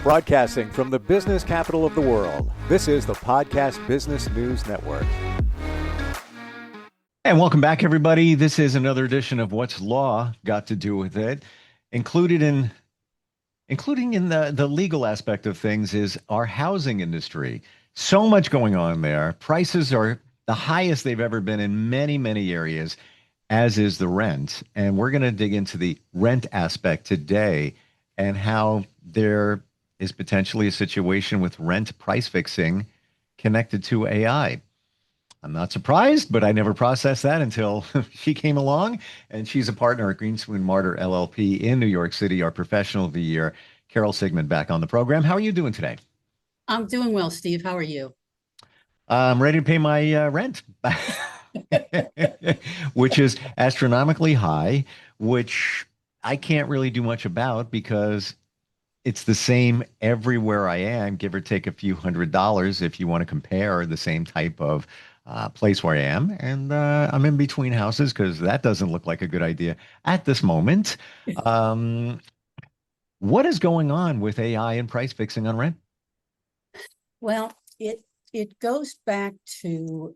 Broadcasting from the business capital of the world, this is the Podcast Business News Network. And welcome back, everybody. This is another edition of What's Law Got to Do with It. Including in the legal aspect of things is our housing industry. So much going on there. Prices are the highest they've ever been in many, many areas, as is the rent. And we're going to dig into the rent aspect today and how there is potentially a situation with rent price fixing connected to AI. I'm not surprised, but I never processed that until she came along. And she's a partner at Greenspoon, Marder, LLP in New York City, our professional of the year. Carol Sigmond back on the program. How are you doing today? I'm doing well, Steve. How are you? I'm ready to pay my rent, which is astronomically high, which I can't really do much about because it's the same everywhere I am, give or take a few $100 if you want to compare the same type of place where I am. And I'm in between houses because that doesn't look like a good idea at this moment. Um, what is going on with AI and price fixing on rent? Well, it goes back to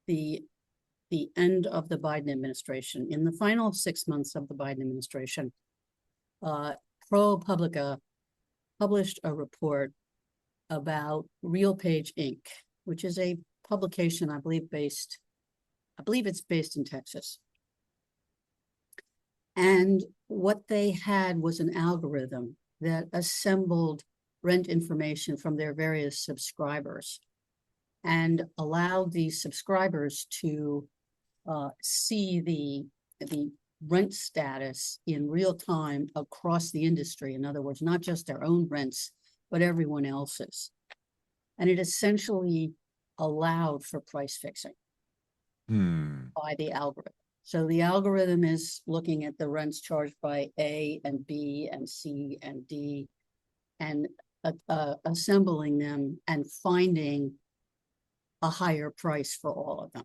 the end of the Biden administration. In the final 6 months of the Biden administration, ProPublica published a report about RealPage Inc., which is a publication, I believe it's based in Texas. And what they had was an algorithm that assembled rent information from their various subscribers and allowed these subscribers to see the rent status in real time across the industry. In other words, not just their own rents, but everyone else's. And it essentially allowed for price fixing by the algorithm. So the algorithm is looking at the rents charged by A and B and C and D and assembling them and finding a higher price for all of them.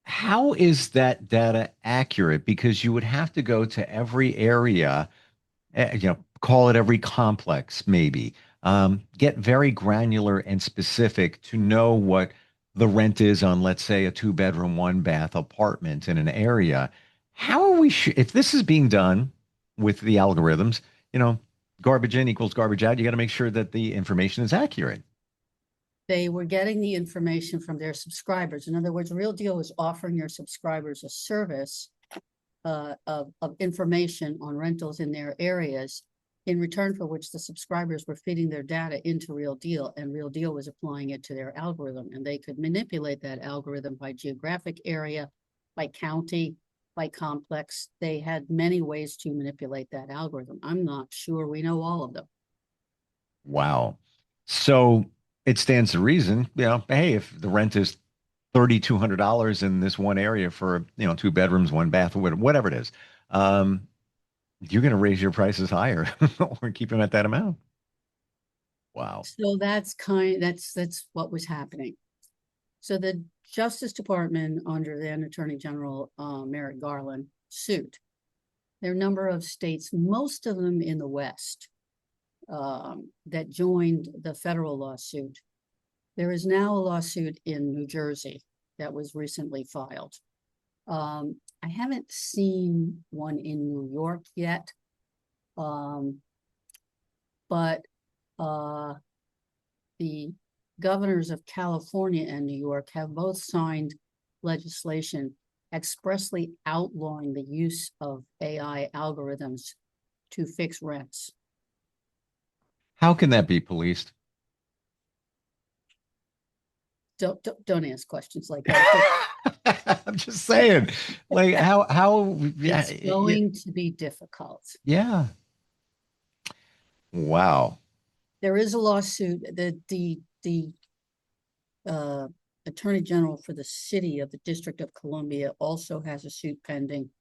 How is that data accurate? Because you would have to go to every area, call it every complex, maybe, get very granular and specific to know what the rent is on, let's say, a 2-bedroom, 1-bath apartment in an area. How are we if this is being done with the algorithms, garbage in equals garbage out, you got to make sure that the information is accurate. They were getting the information from their subscribers. In other words, Real Deal is offering your subscribers a service of information on rentals in their areas, in return for which the subscribers were feeding their data into Real Deal, and Real Deal was applying it to their algorithm. And they could manipulate that algorithm by geographic area, by county, by complex. They had many ways to manipulate that algorithm. I'm not sure we know all of them. Wow. So it stands to reason, hey, if the rent is $3,200 in this one area for, 2 bedrooms, 1 bath, whatever it is, you're going to raise your prices higher or keep them at that amount. Wow. So that's what was happening. So the Justice Department, under then Attorney General Merrick Garland, sued. There are a number of states, most of them in the West, that joined the federal lawsuit. There is now a lawsuit in New Jersey that was recently filed. I haven't seen one in New York yet, but the governors of California and New York have both signed legislation expressly outlawing the use of AI algorithms to fix rents. How can that be policed? Don't ask questions like that. I'm just saying, like how it's going to be difficult. Yeah. Wow. There is a lawsuit that the Attorney General for the city of the District of Columbia also has a suit pending.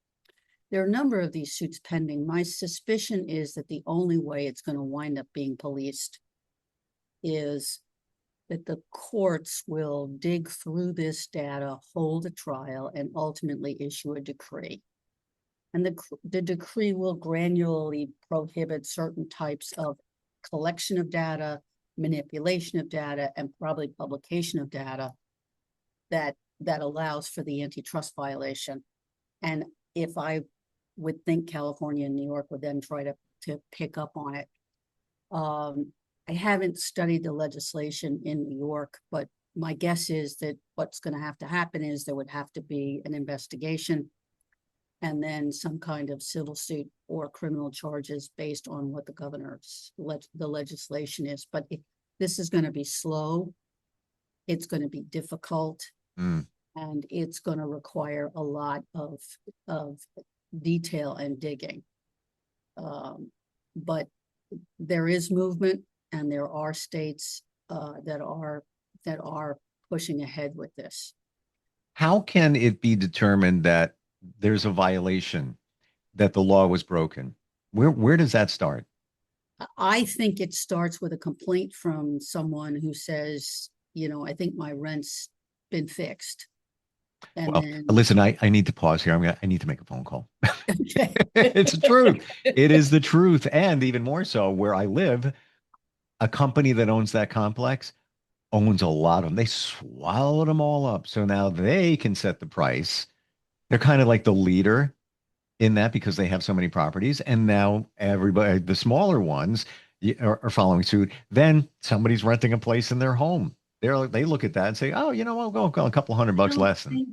There are a number of these suits pending. My suspicion is that the only way it's going to wind up being policed is that the courts will dig through this data, hold a trial, and ultimately issue a decree. And the decree will granularly prohibit certain types of collection of data, manipulation of data, and probably publication of data that allows for the antitrust violation. And if I would think California and New York would then try to pick up on it. I haven't studied the legislation in New York, but my guess is that what's going to happen is there would have to be an investigation and then some kind of civil suit or criminal charges based on what the governor's the legislation is. But this is going to be slow. It's going to be difficult. And it's going to require a lot of detail and digging. But there is movement, and there are states that are pushing ahead with this. How can it be determined that there's a violation, that the law was broken? Where does that start? I think it starts with a complaint from someone who says, I think my rent's been fixed. And Well, then, listen, I need to pause here. I need to make a phone call. okay. It's the truth. It is the truth. And even more so, where I live, a company that owns that complex owns a lot of them. They swallowed them all up. So now they can set the price. They're kind of like the leader in that because they have so many properties. And now everybody, the smaller ones, are following suit. Then somebody's renting a place in their home. They look at that and say, oh, I'll go a couple $100 less. Think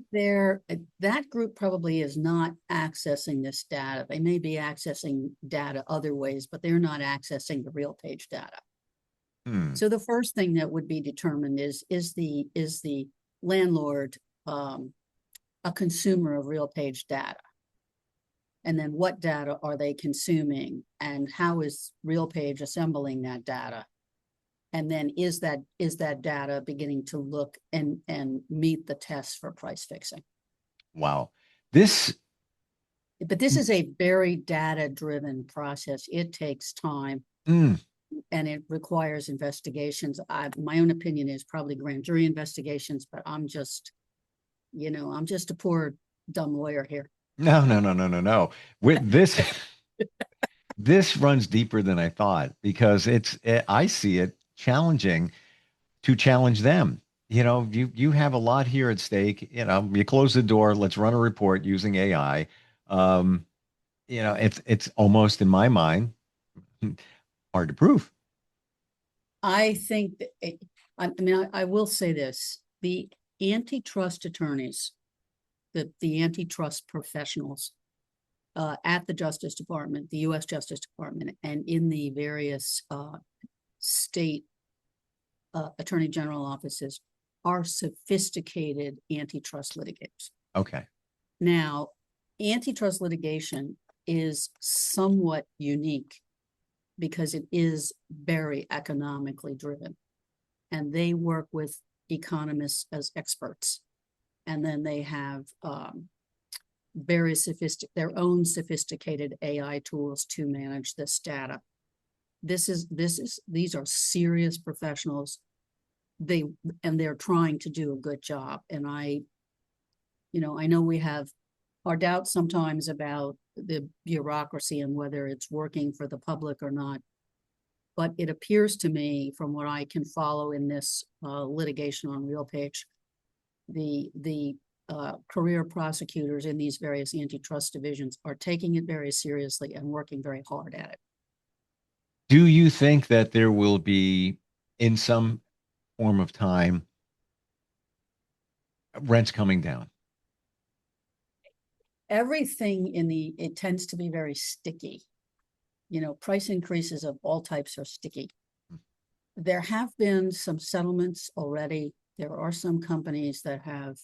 that group probably is not accessing this data. They may be accessing data other ways, but they're not accessing the real page data. So the first thing that would be determined is the landlord a consumer of real page data? And then what data are they consuming, and how is RealPage assembling that data? And then is that data beginning to look and meet the tests for price fixing? Wow. But this is a very data-driven process. It takes time and it requires investigations. My own opinion is probably grand jury investigations, but I'm just a poor dumb lawyer here. No. With this runs deeper than I thought, because I see it challenging to challenge them. You have a lot here at stake. You close the door, let's run a report using AI. It's almost, in my mind, hard to prove. I think that I will say this: the antitrust attorneys, the antitrust professionals at the Justice Department, the U.S. Justice Department, and in the various state attorney general offices are sophisticated antitrust litigators. Okay. Now, antitrust litigation is somewhat unique because it is very economically driven, and they work with economists as experts, and then they have very their own sophisticated AI tools to manage this data. These are serious professionals. They're trying to do a good job. And I know we have our doubts sometimes about the bureaucracy and whether it's working for the public or not. But it appears to me, from what I can follow in this litigation on RealPage, the career prosecutors in these various antitrust divisions are taking it very seriously and working very hard at it. Do you think that there will be, in some form of time, rents coming down? Everything it tends to be very sticky. Price increases of all types are sticky. There have been some settlements already. There are some companies that have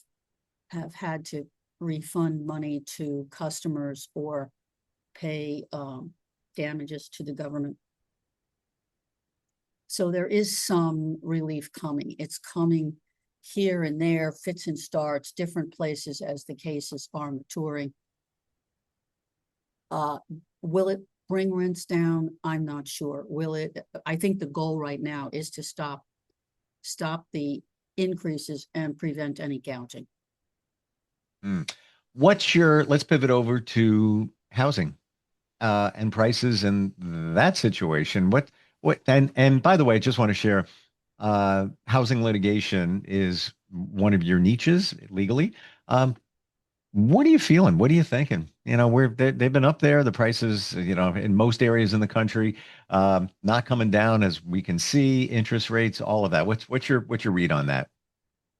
had to refund money to customers or pay damages to the government. So there is some relief coming. It's coming here and there, fits and starts, different places as the cases are maturing. Will it bring rents down? I'm not sure. Will it? I think the goal right now is to stop the increases and prevent any gouging. Let's pivot over to housing and prices in that situation. And by the way, I just want to share, housing litigation is one of your niches legally. Um, what are you feeling? What are you thinking? They've been up there. The prices, in most areas in the country, not coming down as we can see. Interest rates, all of that. What's your read on that?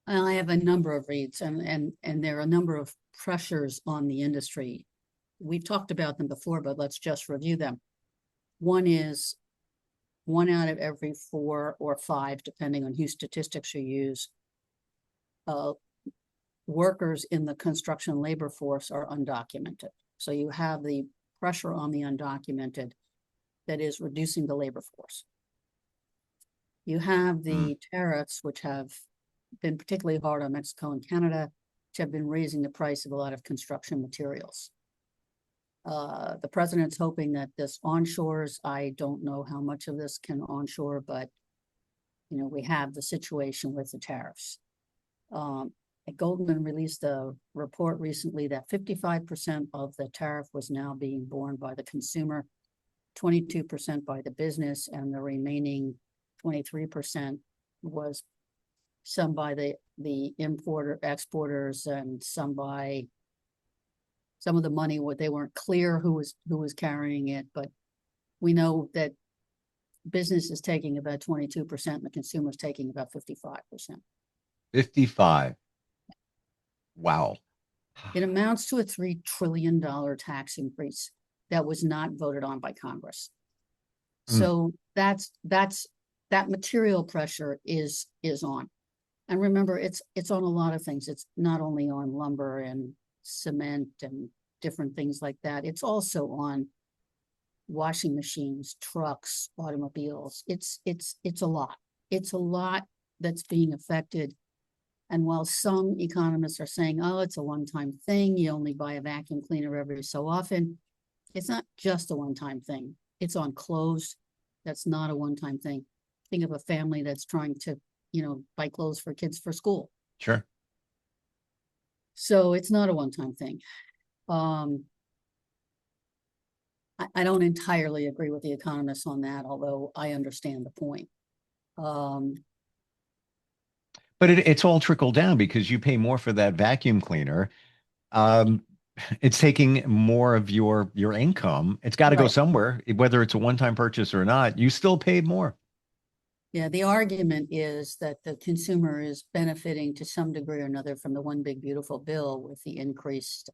I have a number of reads, and there are a number of pressures on the industry. We've talked about them before, but let's just review them. One is 1 out of every 4 or 5, depending on whose statistics you use, workers in the construction labor force are undocumented. So you have the pressure on the undocumented that is reducing the labor force. You have the tariffs, which have been particularly hard on Mexico and Canada, which have been raising the price of a lot of construction materials. The president's hoping that this onshores. I don't know how much of this can onshore, but we have the situation with the tariffs. Goldman released a report recently that 55% of the tariff was now being borne by the consumer, 22% by the business, and the remaining 23% was some by the exporters, and some of the money, they weren't clear who was carrying it, but we know that business is taking about 22% and the consumer is taking about 55%. 55. Wow. It amounts to a $3 trillion tax increase that was not voted on by Congress. So that material pressure is on. And remember, it's on a lot of things. It's not only on lumber and cement and different things like that. It's also on washing machines, trucks, automobiles. It's a lot. It's a lot that's being affected. And while some economists are saying, oh, it's a one-time thing, you only buy a vacuum cleaner every so often, it's not just a one-time thing. It's on clothes. That's not a one-time thing. Think of a family that's trying to, buy clothes for kids for school. Sure. So it's not a one-time thing. I don't entirely agree with the economists on that, although I understand the point. But it's all trickled down because you pay more for that vacuum cleaner. Um, it's taking more of your income. It's got to go Right. somewhere, whether it's a one-time purchase or not. You still paid more. Yeah, the argument is that the consumer is benefiting to some degree or another from the one big beautiful bill with the increased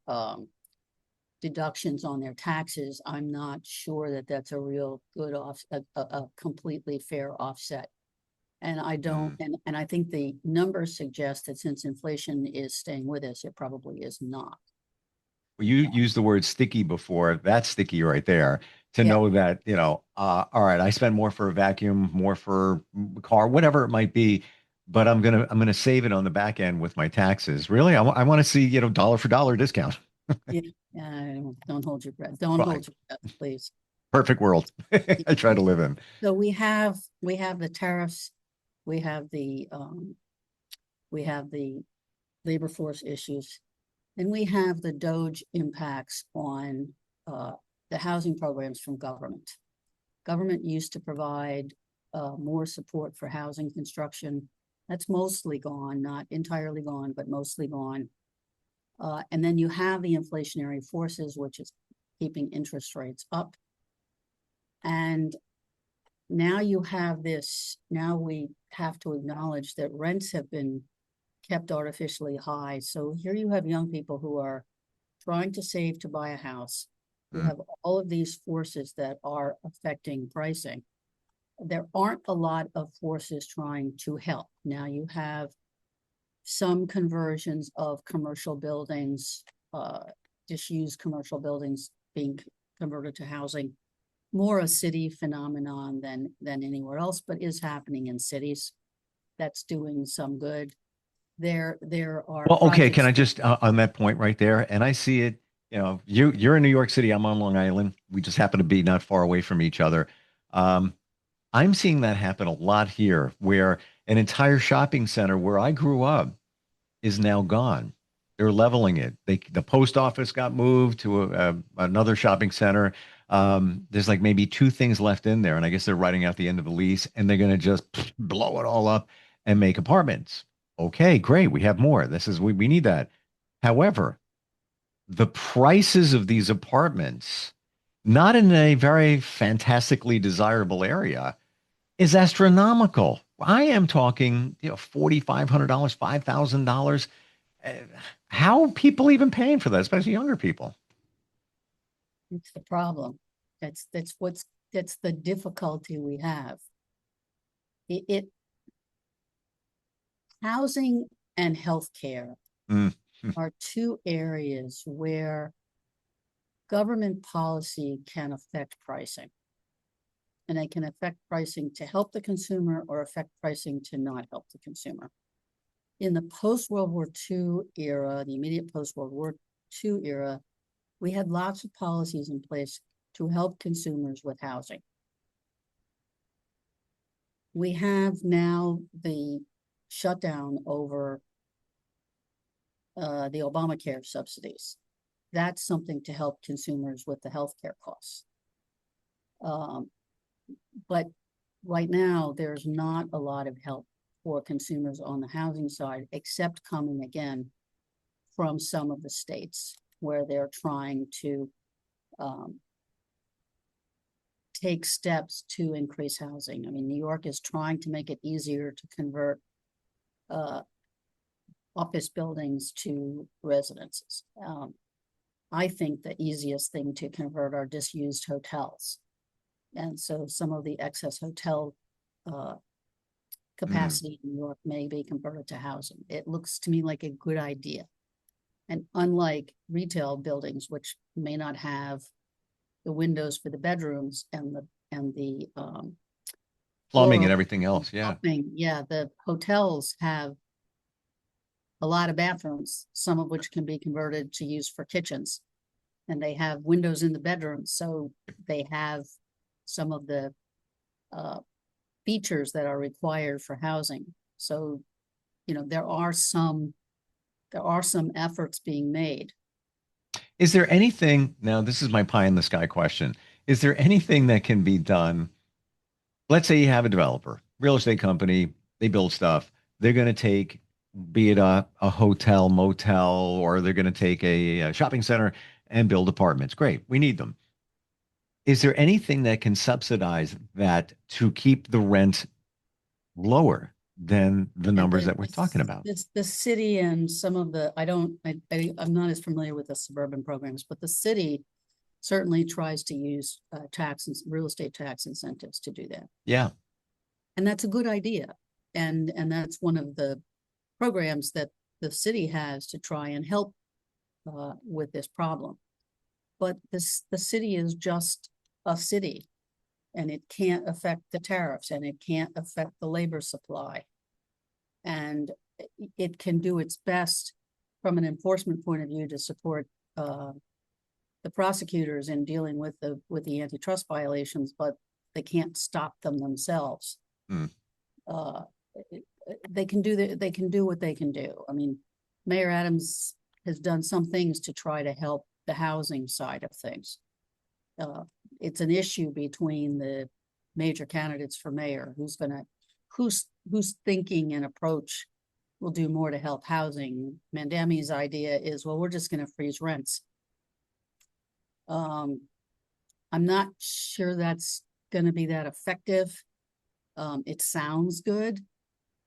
deductions on their taxes. I'm not sure that that's a real good a completely fair offset. And I don't, and I think the numbers suggest that since inflation is staying with us, it probably is not. Well, you used the word sticky before. That's sticky right there. To Yeah. know that, all right, I spend more for a vacuum, more for a car, whatever it might be, but I'm gonna save it on the back end with my taxes. Really, I want to see, dollar for dollar discount. Yeah, don't hold your breath. Don't Well, hold your breath, please. perfect world I try to live in. So we have the tariffs, we have the labor force issues, and we have the DOGE impacts on the housing programs from government. Government used to provide more support for housing construction. That's mostly gone, not entirely gone, but mostly gone. And then you have the inflationary forces, which is keeping interest rates up. And now you have this, now we have to acknowledge that rents have been kept artificially high. So here you have young people who are trying to save to buy a house. You have all of these forces that are affecting pricing. There aren't a lot of forces trying to help. Now you have some conversions of commercial buildings, disused commercial buildings being converted to housing. More a city phenomenon than anywhere else, but is happening in cities. That's doing some good. There are Well, okay, projects. can I just on that point right there, and I see it, you're in New York City, I'm on Long Island. We just happen to be not far away from each other. Um, I'm seeing that happen a lot here, where an entire shopping center where I grew up is now gone. They're leveling it. The post office got moved to another shopping center. There's like maybe two things left in there, and I guess they're writing out the end of the lease, and they're going to just blow it all up and make apartments. Okay, great. We have more. We need that. However, the prices of these apartments, not in a very fantastically desirable area, is astronomical. I am talking, $4,500, $5,000. Uh, How are people even paying for that, especially younger people? It's the problem. That's the difficulty we have. It housing and healthcare Mm. are two areas where government policy can affect pricing. And they can affect pricing to help the consumer or affect pricing to not help the consumer. In the post-World War II era, the immediate post-World War II era, we had lots of policies in place to help consumers with housing. We have now the shutdown over the Obamacare subsidies. That's something to help consumers with the healthcare costs. But right now, there's not a lot of help for consumers on the housing side, except coming again from some of the states where they're trying to take steps to increase housing. I mean, New York is trying to make it easier to convert office buildings to residences. I think the easiest thing to convert are disused hotels. And so some of the excess hotel capacity in New York may be converted to housing. It looks to me like a good idea. And unlike retail buildings, which may not have the windows for the bedrooms and the Plumbing and everything else. Yeah. plumbing, yeah, the hotels have a lot of bathrooms, some of which can be converted to use for kitchens. And they have windows in the bedrooms, so they have some of the features that are required for housing. So, there are some efforts being made. Is there anything, now this is my pie in the sky question. Is there anything that can be done? Let's say you have a developer, real estate company, they build stuff. They're going to take, be it a hotel, motel, or they're going to take a shopping center and build apartments. Great. We need them. Is there anything that can subsidize that to keep the rent lower than the numbers that we're talking about? The city and some of the, I'm not as familiar with the suburban programs, but the city certainly tries to use real estate tax incentives to do that. Yeah. And that's a good idea. And that's one of the programs that the city has to try and help with this problem. But the city is just a city, and it can't affect the tariffs, and it can't affect the labor supply. And it can do its best from an enforcement point of view to support the prosecutors in dealing with the antitrust violations, but they can't stop them themselves. They can do what they can do. I mean, Mayor Adams has done some things to try to help the housing side of things. It's an issue between the major candidates for mayor whose thinking and approach will do more to help housing. Mandami's idea is, well, we're just going to freeze rents. I'm not sure that's going to be that effective. It sounds good,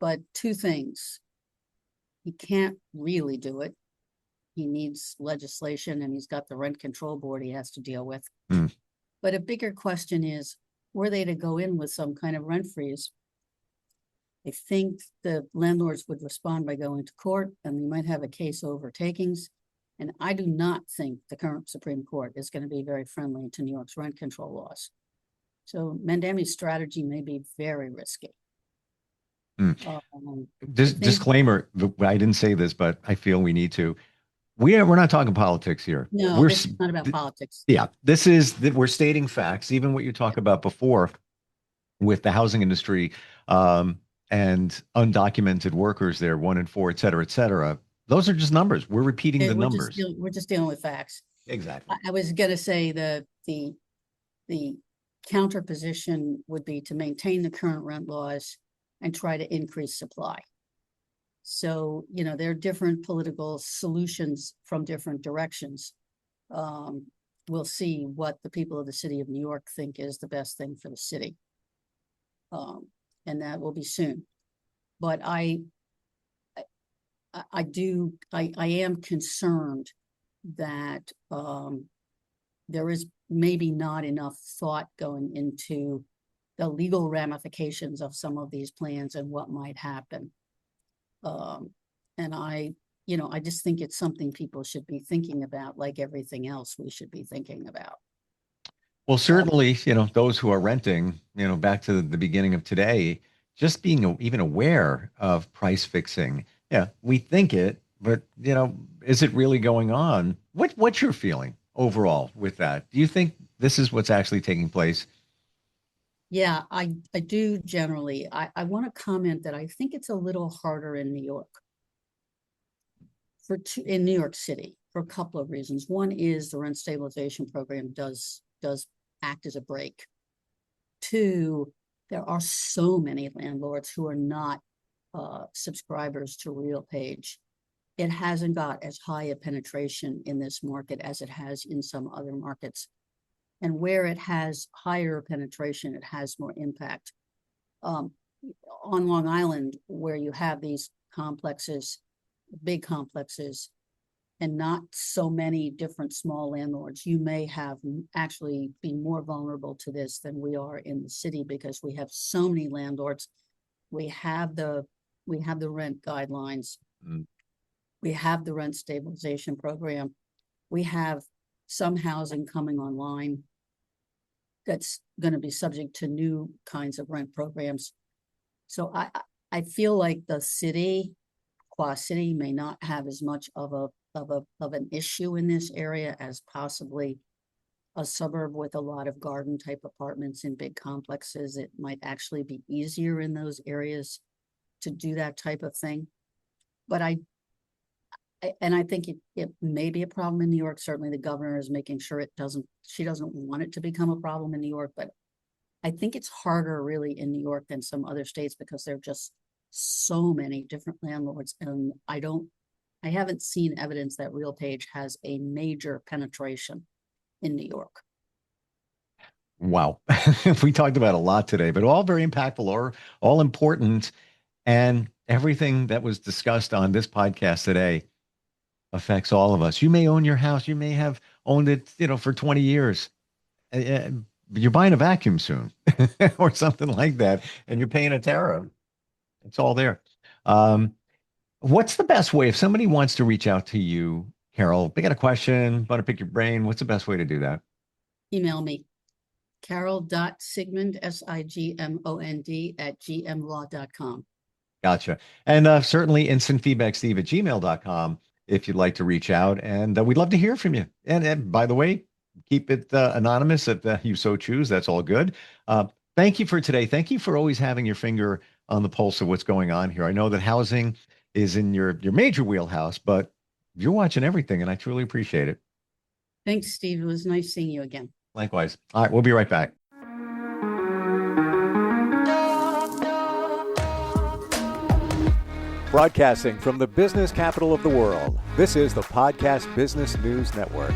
but two things. He can't really do it. He needs legislation, and he's got the rent control board he has to deal with. But a bigger question is, were they to go in with some kind of rent freeze, I think the landlords would respond by going to court, and we might have a case over takings. And I do not think the current Supreme Court is going to be very friendly to New York's rent control laws. So Mandami's strategy may be very risky. Disclaimer, I didn't say this, but I feel we need to. We're not talking politics here. No, this is not about politics. Yeah, we're stating facts. Even what you talk about before with the housing industry and undocumented workers there, 1 in 4, et cetera, et cetera. Those are just numbers. We're repeating the numbers. We're just dealing with facts. Exactly. I was going to say the counter position would be to maintain the current rent laws and try to increase supply. So, there are different political solutions from different directions. We'll see what the people of the city of New York think is the best thing for the city. And that will be soon. But I am concerned that there is maybe not enough thought going into the legal ramifications of some of these plans and what might happen. And I just think it's something people should be thinking about, like everything else we should be thinking about. Well, certainly, those who are renting, back to the beginning of today, just being even aware of price fixing. Yeah, we think it, but, is it really going on? What's your feeling overall with that? Do you think this is what's actually taking place? Yeah, I do generally. I want to comment that I think it's a little harder in New York. In New York City for a couple of reasons. One is the rent stabilization program does act as a brake. Two, there are so many landlords who are not subscribers to RealPage. It hasn't got as high a penetration in this market as it has in some other markets. And where it has higher penetration, it has more impact. On Long Island, where you have these complexes, big complexes, and not so many different small landlords, you may have actually be more vulnerable to this than we are in the city, because we have so many landlords. We have the rent guidelines. We have the rent stabilization program. We have some housing coming online that's going to be subject to new kinds of rent programs. So I feel like the city, Quad City, may not have as much of an issue in this area as possibly a suburb with a lot of garden type apartments in big complexes. It might actually be easier in those areas to do that type of thing. But I think it may be a problem in New York. Certainly the governor is making sure she doesn't want it to become a problem in New York, but I think it's harder really in New York than some other states, because there are just so many different landlords. And I haven't seen evidence that RealPage has a major penetration in New York. Wow. We talked about a lot today, but all very impactful or all important. And everything that was discussed on this podcast today affects all of us. You may own your house. You may have owned it, for 20 years. You're buying a vacuum soon or something like that, and you're paying a tariff. It's all there. What's the best way if somebody wants to reach out to you, Carol? They got a question, want to pick your brain. What's the best way to do that? Email me, carol.sigmond, SIGMOND @gmlaw.com. Gotcha. And certainly instant feedback, Steve @gmail.com if you'd like to reach out. And we'd love to hear from you. And by the way, keep it anonymous if you so choose. That's all good. Thank you for today. Thank you for always having your finger on the pulse of what's going on here. I know that housing is in your major wheelhouse, but you're watching everything, and I truly appreciate it. Thanks, Steve. It was nice seeing you again. Likewise. All right, we'll be right back. Broadcasting from the business capital of the world, this is the Podcast Business News Network.